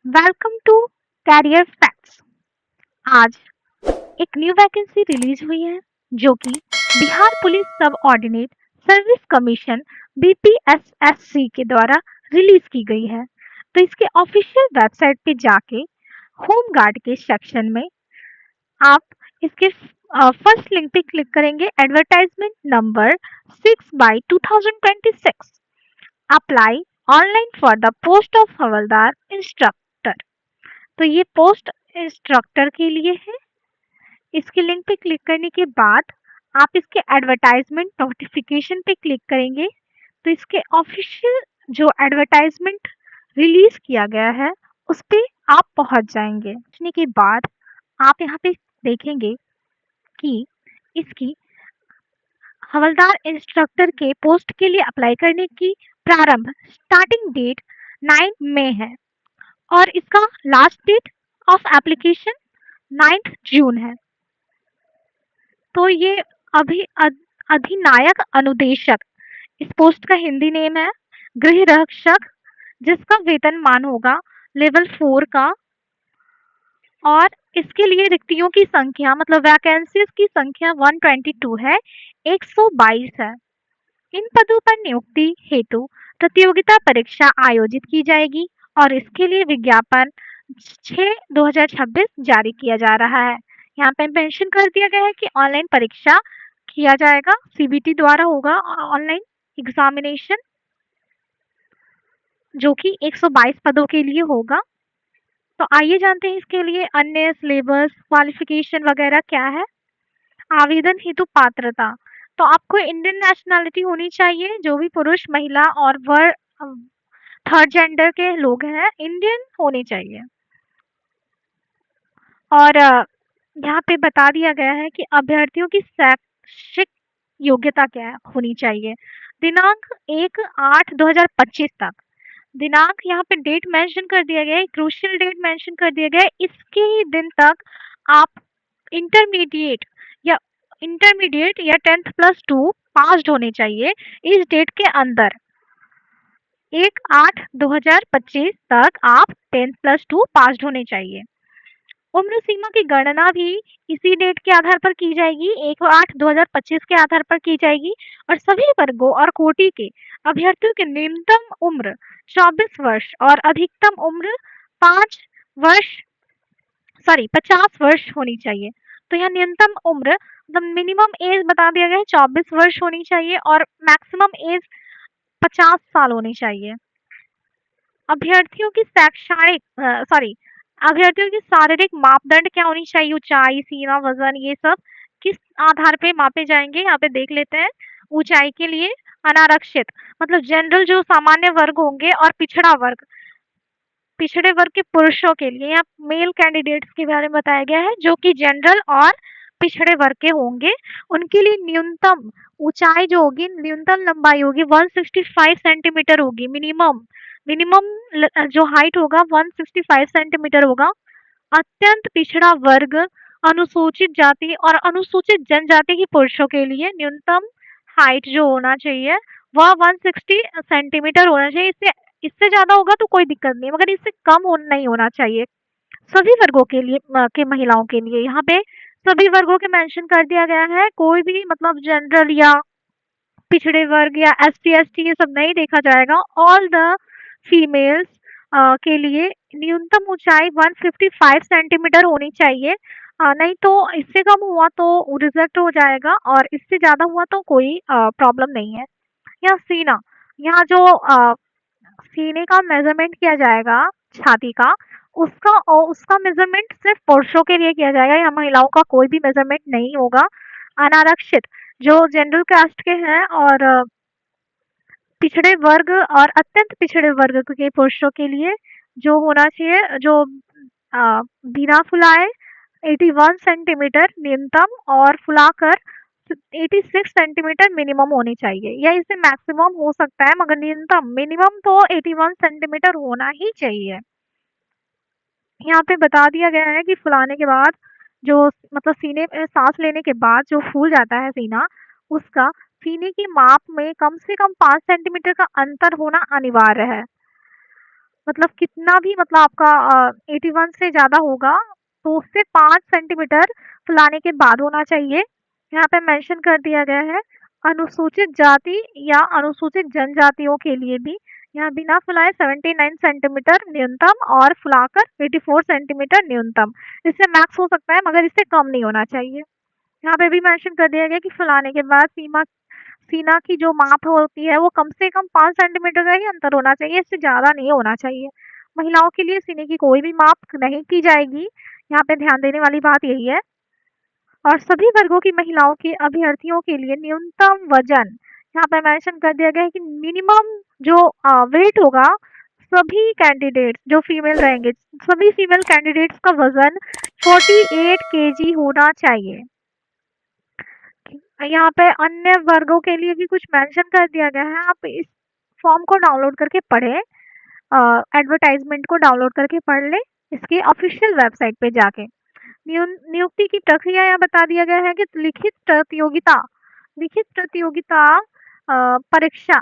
Welcome to career facts. आज एक new vacancy release हुई है जो कि बिहार पुलिस सब ऑर्डिनेट सर्विस कमीशन बीपीएसएससी के द्वारा रिलीज की गई है। तो इसके ऑफिशियल वेबसाइट पे जाके होम गार्ड के सेक्शन में आप इसके फर्स्ट लिंक पे क्लिक करेंगे। Advertisement number 6/2026 apply online for the post of havildar instructor. तो ये पोस्ट इंस्ट्रक्टर के लिए है। इसके लिंक पे क्लिक करने के बाद आप इसके एडवर्टाइजमेंट नोटिफिकेशन पे क्लिक करेंगे तो इसके ऑफिशियल जो एडवर्टाइजमेंट रिलीज किया गया है उस पे आप पहुंच जाएंगे। पहुंचने के बाद आप यहाँ पे देखेंगे कि इसकी हवलदार इंस्ट्रक्टर के पोस्ट के लिए अप्लाई करने की प्रारंभ स्टार्टिंग डेट 9 मई है और इसका लास्ट डेट ऑफ एप्लीकेशन 9 जून है। तो ये अभी अधिनायक अनुदेशक इस पोस्ट का हिंदी नेम है। गृह रक्षक जिसका वेतनमान होगा लेवल 4 का। और इसके लिए रिक्तियों की संख्या मतलब वैकेंसीज की संख्या 122 है, 122 है। इन पदों पर नियुक्ति हेतु प्रतियोगिता परीक्षा आयोजित की जाएगी और इसके लिए विज्ञापन 6/2026 जारी किया जा रहा है। यहाँ पे मेंशन कर दिया गया है कि ऑनलाइन परीक्षा किया जाएगा, सीबीटी द्वारा होगा ऑनलाइन एग्जामिनेशन, जो कि 122 पदों के लिए होगा। तो आइए जानते हैं इसके लिए अन्य सिलेबस क्वालिफिकेशन वगैरह क्या है। आवेदन हेतु पात्रता, तो आपको इंडियन नेशनैलिटी होनी चाहिए। जो भी पुरुष महिला और थर्ड जेंडर के लोग हैं इंडियन होने चाहिए। और यहाँ पे बता दिया गया है कि अभ्यर्थियों की शैक्षिक योग्यता क्या होनी चाहिए। दिनांक 1/8/2025 तक। दिनांक यहाँ पे डेट मेंशन कर दिया गया है, क्रूशियल डेट मेंशन कर दिया गया है। इसके ही दिन तक आप इंटरमीडिएट या 10th+2 पास्ड होने चाहिए इस डेट के अंदर। 1/8/2025 तक आप 10th+2 पास्ड होने चाहिए। उम्र सीमा की गणना भी इसी डेट के आधार पर की जाएगी, 1/8/2025 के आधार पर की जाएगी। और सभी वर्गों और कोटि के अभ्यर्थियों की न्यूनतम उम्र 24 वर्ष और अधिकतम उम्र 5 वर्ष 50 वर्ष होनी चाहिए। तो यहाँ न्यूनतम उम्र मतलब मिनिमम एज बता दिया गया है 24 वर्ष होनी चाहिए और मैक्सिमम एज 50 साल होनी चाहिए। अभ्यर्थियों की अभ्यर्थियों की शारीरिक मापदंड क्या होनी चाहिए, ऊंचाई, सीना, वजन, ये सब किस आधार पे मापे जाएंगे यहाँ पे देख लेते हैं। ऊंचाई के लिए अनारक्षित मतलब जनरल जो सामान्य वर्ग होंगे और पिछड़े वर्ग के पुरुषों के लिए यहाँ मेल कैंडिडेट्स के बारे में बताया गया है जो कि जनरल और पिछड़े वर्ग के होंगे। उनके लिए न्यूनतम ऊंचाई जो होगी, न्यूनतम लंबाई होगी 165 सेंटीमीटर होगी। मिनिमम मिनिमम जो हाइट होगा 165 सेंटीमीटर होगा। अत्यंत पिछड़ा वर्ग, अनुसूचित जाति और अनुसूचित जनजाति के पुरुषों के लिए न्यूनतम हाइट जो होना चाहिए वह 160 सेंटीमीटर होना चाहिए। इससे इससे ज्यादा होगा तो कोई दिक्कत नहीं, मगर इससे कम नहीं होना चाहिए। सभी वर्गों के लिए के महिलाओं के लिए यहाँ पे सभी वर्गों के मेंशन कर दिया गया है। कोई भी मतलब जनरल या पिछड़े वर्ग या SC ST ये सब नहीं देखा जाएगा। ऑल द फीमेल्स के लिए न्यूनतम ऊंचाई 155 सेंटीमीटर होनी चाहिए। नहीं तो इससे कम हुआ तो रिजेक्ट हो जाएगा और इससे ज्यादा हुआ तो कोई प्रॉब्लम नहीं है। यहाँ सीना, यहाँ जो सीने का मेजरमेंट किया जाएगा छाती का, उसका मेजरमेंट सिर्फ पुरुषों के लिए किया जाएगा, यहाँ महिलाओं का कोई भी मेजरमेंट नहीं होगा। अनारक्षित जो जनरल कास्ट के हैं और पिछड़े वर्ग और अत्यंत पिछड़े वर्ग के पुरुषों के लिए जो होना चाहिए, जो बिना फुलाए 81 सेंटीमीटर न्यूनतम और फुलाकर 86 सेंटीमीटर मिनिमम होनी चाहिए, या इससे मैक्सिमम हो सकता है मगर न्यूनतम मिनिमम तो 81 सेंटीमीटर होना ही चाहिए। यहाँ पे बता दिया गया है कि फुलाने के बाद जो मतलब सीने में सांस लेने के बाद जो फूल जाता है सीना, उसका सीने की माप में कम से कम 5 सेंटीमीटर का अंतर होना अनिवार्य है। मतलब कितना भी मतलब आपका 81 से ज़्यादा होगा तो उससे 5 सेंटीमीटर फुलाने के बाद होना चाहिए। यहाँ पे मेंशन कर दिया गया है अनुसूचित जाति या अनुसूचित जनजातियों के लिए भी यहाँ बिना फुलाए 79 सेंटीमीटर न्यूनतम और फुलाकर 84 सेंटीमीटर न्यूनतम। इससे मैक्स हो सकता है मगर इससे कम नहीं होना चाहिए। यहाँ पे भी मेंशन कर दिया गया कि फुलाने के बाद सीना की जो माप होती है वो कम से कम 5 सेंटीमीटर का ही अंतर होना चाहिए, इससे ज़्यादा नहीं होना चाहिए। महिलाओं के लिए सीने की कोई भी माप नहीं की जाएगी, यहाँ पे ध्यान देने वाली बात यही है। और सभी वर्गों की महिलाओं के अभ्यर्थियों के लिए न्यूनतम वजन यहाँ पे मेंशन कर दिया गया है कि मिनिमम जो वेट होगा सभी कैंडिडेट्स जो फीमेल रहेंगे, सभी फीमेल कैंडिडेट्स का वजन 48 केजी होना चाहिए। यहाँ पे अन्य वर्गों के लिए भी कुछ मेंशन कर दिया गया है, आप इस फॉर्म को डाउनलोड करके पढ़ें, एडवर्टाइजमेंट को डाउनलोड करके पढ़ लें इसकी ऑफिशियल वेबसाइट पे जाके। नियुक्ति की प्रक्रिया यहाँ बता दिया गया है कि लिखित प्रतियोगिता परीक्षा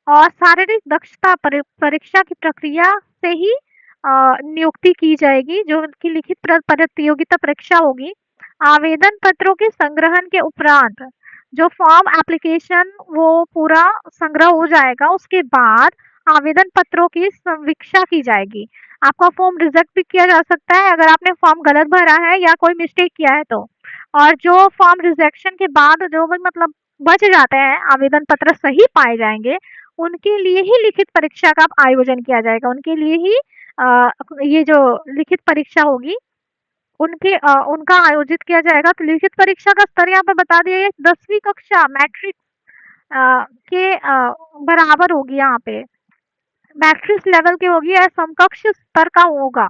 और शारीरिक दक्षता परीक्षा की प्रक्रिया से ही नियुक्ति की जाएगी, जो कि लिखित प्रतियोगिता परीक्षा होगी। आवेदन पत्रों के संग्रहण के उपरांत जो फॉर्म एप्लीकेशन वो पूरा संग्रह हो जाएगा, उसके बाद आवेदन पत्रों की समीक्षा की जाएगी। आपका फॉर्म रिजेक्ट भी किया जा सकता है अगर आपने फॉर्म गलत भरा है या कोई मिस्टेक किया है तो। और जो फॉर्म रिजेक्शन के बाद जो भी मतलब बच जाते हैं, आवेदन पत्र सही पाए जाएंगे, उनके लिए ही लिखित परीक्षा का आयोजन किया जाएगा। उनके लिए ही ये जो लिखित परीक्षा होगी उनका आयोजित किया जाएगा। तो लिखित परीक्षा का स्तर यहाँ पे बता दिया है 10वीं कक्षा मैट्रिक के बराबर होगी। यहाँ पे मैट्रिक्स लेवल की होगी या समकक्ष स्तर का होगा,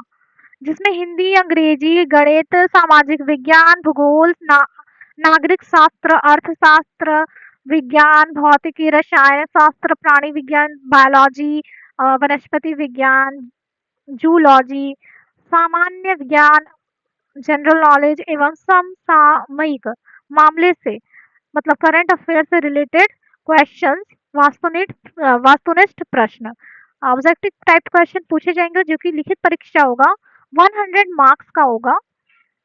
जिसमें हिंदी, अंग्रेजी, गणित, सामाजिक विज्ञान, भूगोल, नागरिक शास्त्र, अर्थशास्त्र, विज्ञान, भौतिकी, रसायन शास्त्र, प्राणी विज्ञान, बायोलॉजी, वनस्पति विज्ञान, जूलॉजी, सामान्य विज्ञान, जनरल नॉलेज एवं समसामयिक मामले से मतलब करंट अफेयर से रिलेटेड क्वेश्चंस, वास्तुनिष्ठ प्रश्न, ऑब्जेक्टिव टाइप क्वेश्चन पूछे जाएंगे, जो कि लिखित परीक्षा होगा 100 मार्क्स का होगा।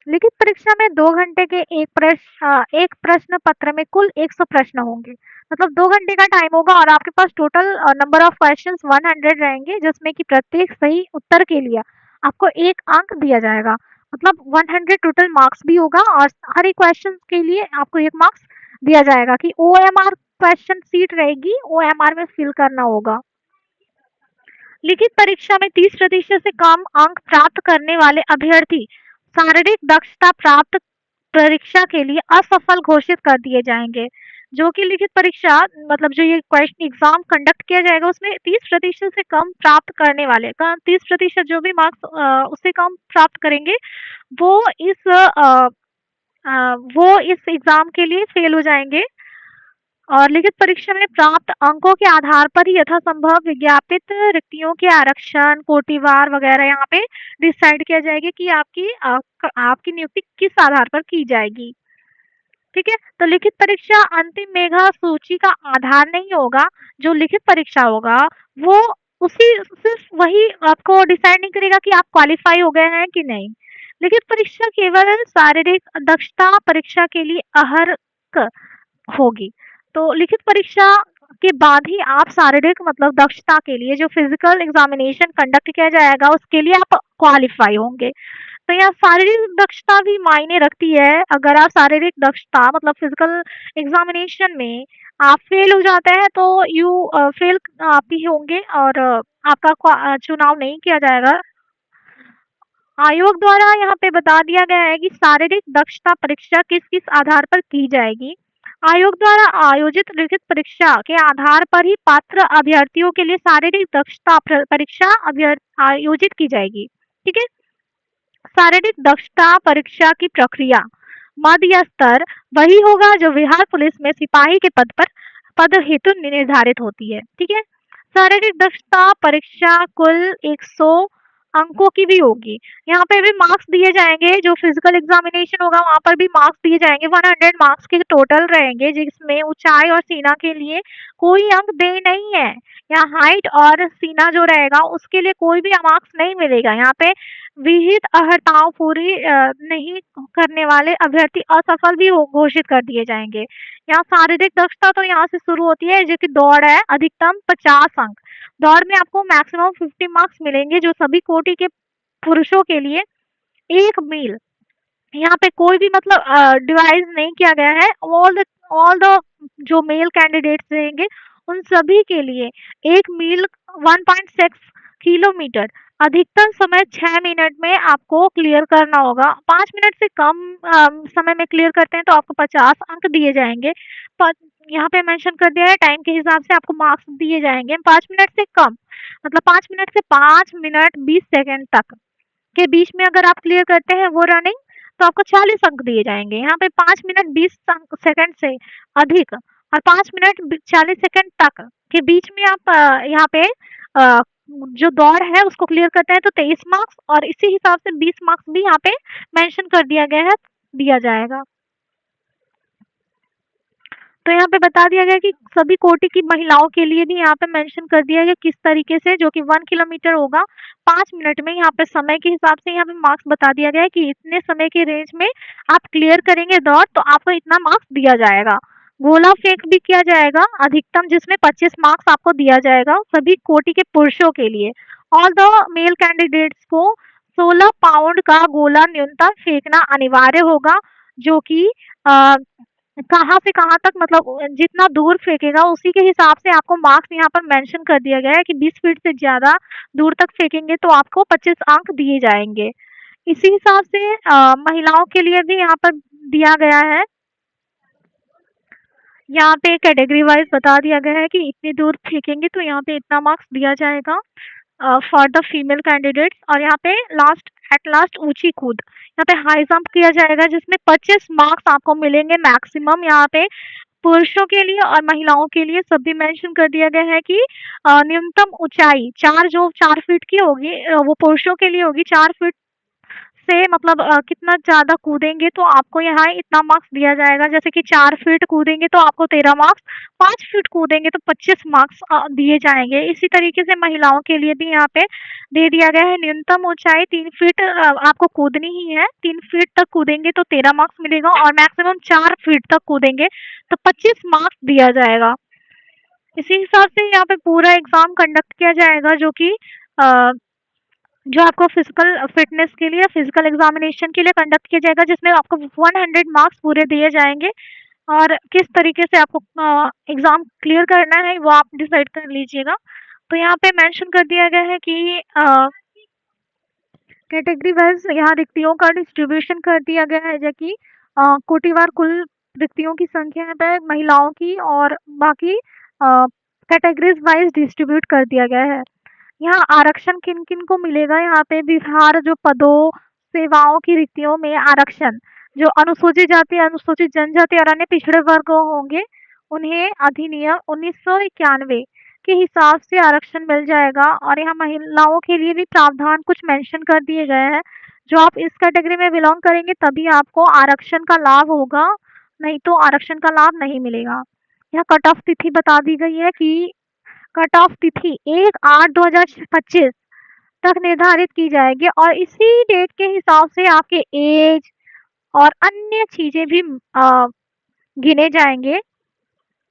लिखित परीक्षा में 2 घंटे के एक प्रश्न पत्र में कुल 100 प्रश्न होंगे। मतलब 2 घंटे का टाइम होगा और आपके पास टोटल नंबर ऑफ क्वेश्चंस 100 रहेंगे, जिसमें कि प्रत्येक सही उत्तर के लिए आपको 1 अंक दिया जाएगा। मतलब 100 टोटल मार्क्स भी होगा और हर एक क्वेश्चन के लिए आपको 1 मार्क्स दिया जाएगा कि OMR क्वेश्चन सीट रहेगी, OMR में फिल करना होगा। लिखित परीक्षा में 30% से कम अंक प्राप्त करने वाले अभ्यर्थी शारीरिक दक्षता प्राप्त परीक्षा के लिए असफल घोषित कर दिए जाएंगे। जो कि लिखित परीक्षा मतलब जो ये क्वेश्चन एग्जाम कंडक्ट किया जाएगा उसमें 30% से कम प्राप्त करने वाले 30% जो भी मार्क्स उससे कम प्राप्त करेंगे वो इस एग्जाम के लिए फेल हो जाएंगे। और लिखित परीक्षा में प्राप्त अंकों के आधार पर ही यथासंभव विज्ञापित रिक्तियों के आरक्षण, कोटिवार वगैरह यहाँ पे डिसाइड किया जाएगा कि आपकी नियुक्ति किस आधार पर की जाएगी। ठीक है, तो लिखित परीक्षा अंतिम मेधा सूची का आधार नहीं होगा। जो लिखित परीक्षा होगा वो सिर्फ वही आपको डिसाइड नहीं करेगा कि आप क्वालिफाई हो गए हैं कि नहीं। लिखित परीक्षा केवल शारीरिक दक्षता परीक्षा के लिए अहर्क होगी। तो लिखित परीक्षा के बाद ही आप शारीरिक मतलब दक्षता के लिए जो फिजिकल एग्जामिनेशन कंडक्ट किया जाएगा उसके लिए आप क्वालिफाई होंगे। तो यहाँ शारीरिक दक्षता भी मायने रखती है। अगर आप शारीरिक दक्षता मतलब फिजिकल एग्जामिनेशन में आप फेल हो जाते हैं तो फेल आप ही होंगे और आपका चुनाव नहीं किया जाएगा। आयोग द्वारा यहाँ पे बता दिया गया है कि शारीरिक दक्षता परीक्षा किस किस आधार पर की जाएगी। आयोग द्वारा आयोजित लिखित परीक्षा के आधार पर ही पात्र अभ्यर्थियों के लिए शारीरिक दक्षता परीक्षा आयोजित की जाएगी। ठीक है, शारीरिक दक्षता परीक्षा की प्रक्रिया मध्य स्तर वही होगा जो बिहार पुलिस में सिपाही के पद हेतु निर्धारित होती है। ठीक है, शारीरिक दक्षता परीक्षा कुल अंकों की भी होगी। यहाँ पे भी मार्क्स दिए जाएंगे, जो फिजिकल एग्जामिनेशन होगा वहां पर भी मार्क्स दिए जाएंगे। 100 मार्क्स के टोटल रहेंगे, जिसमें ऊंचाई और सीना के लिए कोई अंक दे नहीं है। यहाँ हाइट और सीना जो रहेगा उसके लिए कोई भी मार्क्स नहीं मिलेगा। यहाँ पे विहित अर्हताओं पूरी नहीं करने वाले अभ्यर्थी असफल भी घोषित कर दिए जाएंगे। यहाँ शारीरिक दक्षता तो यहाँ से शुरू होती है, जो कि दौड़ है, अधिकतम 50 अंक। दौड़ में आपको मैक्सिमम 50 मार्क्स मिलेंगे, जो सभी कोटि के पुरुषों के लिए 1 मील। यहाँ पे कोई भी मतलब डिवाइस नहीं किया गया है। ऑल द जो मेल कैंडिडेट्स रहेंगे उन सभी के लिए 1 मील 1.6 किलोमीटर अधिकतम समय 6 मिनट में आपको क्लियर करना होगा। 5 मिनट से कम समय में क्लियर करते हैं तो आपको 50 अंक दिए जाएंगे। पर यहाँ पे मेंशन कर दिया है टाइम के हिसाब से आपको मार्क्स दिए जाएंगे। 5 मिनट से कम मतलब 5 मिनट से 5 मिनट 20 सेकेंड तक के बीच में अगर आप क्लियर करते हैं वो रनिंग, तो आपको 40 अंक दिए जाएंगे। यहाँ पे 5 मिनट 20 सेकंड से अधिक और 5 मिनट 40 सेकंड तक के बीच में आप यहाँ पे अ, जो दौड़ है उसको क्लियर करते हैं तो 23 मार्क्स, और इसी हिसाब से 20 मार्क्स भी यहाँ पे मेंशन कर दिया गया है, दिया जाएगा। तो यहाँ पे बता दिया गया कि सभी कोटि की महिलाओं के लिए भी यहाँ पे मेंशन कर दिया गया किस तरीके से, जो कि 1 किलोमीटर होगा 5 मिनट में। यहाँ पे समय के हिसाब से यहाँ पे मार्क्स बता दिया गया है कि इतने समय के रेंज में आप क्लियर करेंगे दौड़ तो आपको इतना मार्क्स दिया जाएगा। गोला फेंक भी किया जाएगा अधिकतम, जिसमें 25 मार्क्स आपको दिया जाएगा सभी कोटि के पुरुषों के लिए। ऑल द मेल कैंडिडेट्स को 16 पाउंड का गोला न्यूनतम फेंकना अनिवार्य होगा, जो कि कहाँ से कहाँ तक मतलब जितना दूर फेंकेगा उसी के हिसाब से आपको मार्क्स यहाँ पर मेंशन कर दिया गया है कि 20 फीट से ज़्यादा दूर तक फेंकेंगे तो आपको 25 अंक दिए जाएंगे। इसी हिसाब से महिलाओं के लिए भी यहाँ पर दिया गया है। यहाँ पे कैटेगरी वाइज बता दिया गया है कि इतनी दूर फेंकेंगे तो यहाँ पे इतना मार्क्स दिया जाएगा फॉर द फीमेल कैंडिडेट्स। और यहाँ पे लास्ट ऊंची कूद, यहाँ पे हाई जंप किया जाएगा जिसमें 25 मार्क्स आपको मिलेंगे मैक्सिमम। यहाँ पे पुरुषों के लिए और महिलाओं के लिए सब भी मेंशन कर दिया गया है कि न्यूनतम ऊंचाई 4 फीट की होगी, वो पुरुषों के लिए होगी 4 फीट से मतलब कितना ज़्यादा कूदेंगे तो आपको यहाँ इतना मार्क्स दिया जाएगा। जैसे कि 4 फीट कूदेंगे तो आपको 13 मार्क्स, 5 फीट कूदेंगे तो 25 मार्क्स दिए जाएंगे। इसी तरीके से महिलाओं के लिए भी यहाँ पे दे दिया गया है न्यूनतम ऊंचाई 3 फीट आपको कूदनी ही है। 3 फीट तक कूदेंगे तो 13 मार्क्स मिलेगा, और मैक्सिमम 4 फीट तक कूदेंगे तो 25 मार्क्स दिया जाएगा। इसी हिसाब से यहाँ पे पूरा एग्जाम कंडक्ट किया जाएगा, जो कि जो आपको फिजिकल फिटनेस के लिए फिजिकल एग्जामिनेशन के लिए कंडक्ट किया जाएगा, जिसमें आपको 100 मार्क्स पूरे दिए जाएंगे। और किस तरीके से आपको एग्जाम क्लियर करना है वो आप डिसाइड कर लीजिएगा। तो यहाँ पे मेंशन कर दिया गया है कि कैटेगरी वाइज यहाँ रिक्तियों का डिस्ट्रीब्यूशन कर दिया गया है, जो कि कोटिवार कुल रिक्तियों की संख्या है पे महिलाओं की, और बाकी कैटेगरीज वाइज डिस्ट्रीब्यूट कर दिया गया है। यहाँ आरक्षण किन किन को मिलेगा, यहाँ पे बिहार जो पदों सेवाओं की रिक्तियों में आरक्षण, जो अनुसूचित जाति अनुसूचित जनजाति और अन्य पिछड़े वर्ग होंगे उन्हें अधिनियम 1991 के हिसाब से आरक्षण मिल जाएगा। और यहाँ महिलाओं के लिए भी प्रावधान कुछ मेंशन कर दिए गए हैं, जो आप इस कैटेगरी में बिलोंग करेंगे तभी आपको आरक्षण का लाभ होगा, नहीं तो आरक्षण का लाभ नहीं मिलेगा। यहाँ कट ऑफ तिथि बता दी गई है कि कट ऑफ तिथि 1/8/2025 तक निर्धारित की जाएगी, और इसी डेट के हिसाब से आपके एज और अन्य चीजें भी गिने जाएंगे।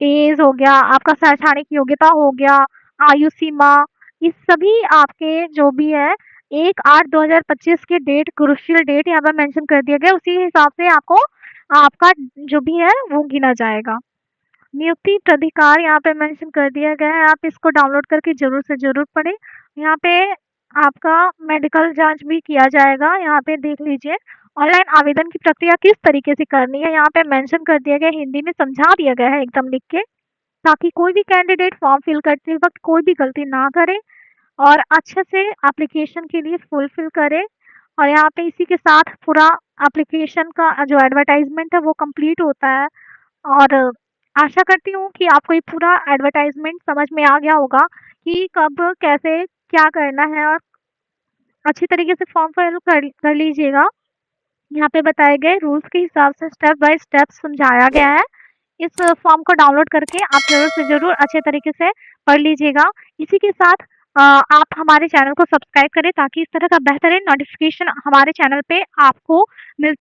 एज हो गया, आपका शैक्षणिक योग्यता हो गया, आयु सीमा, ये सभी आपके जो भी है 1/8/2025 के डेट क्रूशियल डेट यहाँ पर मेंशन कर दिया गया, उसी हिसाब से आपको आपका जो भी है वो गिना जाएगा। नियुक्ति प्राधिकार यहाँ पे मेंशन कर दिया गया है, आप इसको डाउनलोड करके जरूर से जरूर पढ़ें। यहाँ पे आपका मेडिकल जांच भी किया जाएगा, यहाँ पे देख लीजिए। ऑनलाइन आवेदन की प्रक्रिया किस तरीके से करनी है यहाँ पे मेंशन कर दिया गया, हिंदी में समझा दिया गया है एकदम लिख के, ताकि कोई भी कैंडिडेट फॉर्म फिल करते वक्त कोई भी गलती ना करे और अच्छे से एप्लीकेशन के लिए फुलफिल करे। और यहाँ पे इसी के साथ पूरा एप्लीकेशन का जो एडवर्टाइजमेंट है वो कंप्लीट होता है। और आशा करती हूँ कि आपको ये पूरा एडवर्टाइजमेंट समझ में आ गया होगा कि कब कैसे क्या करना है, और अच्छी तरीके से फॉर्म फिल कर लीजिएगा। यहाँ पे बताए गए रूल्स के हिसाब से स्टेप बाय स्टेप समझाया गया है। इस फॉर्म को डाउनलोड करके आप ज़रूर से ज़रूर अच्छे तरीके से पढ़ लीजिएगा। इसी के साथ आप हमारे चैनल को सब्सक्राइब करें ताकि इस तरह का बेहतरीन नोटिफिकेशन हमारे चैनल पे आपको मिल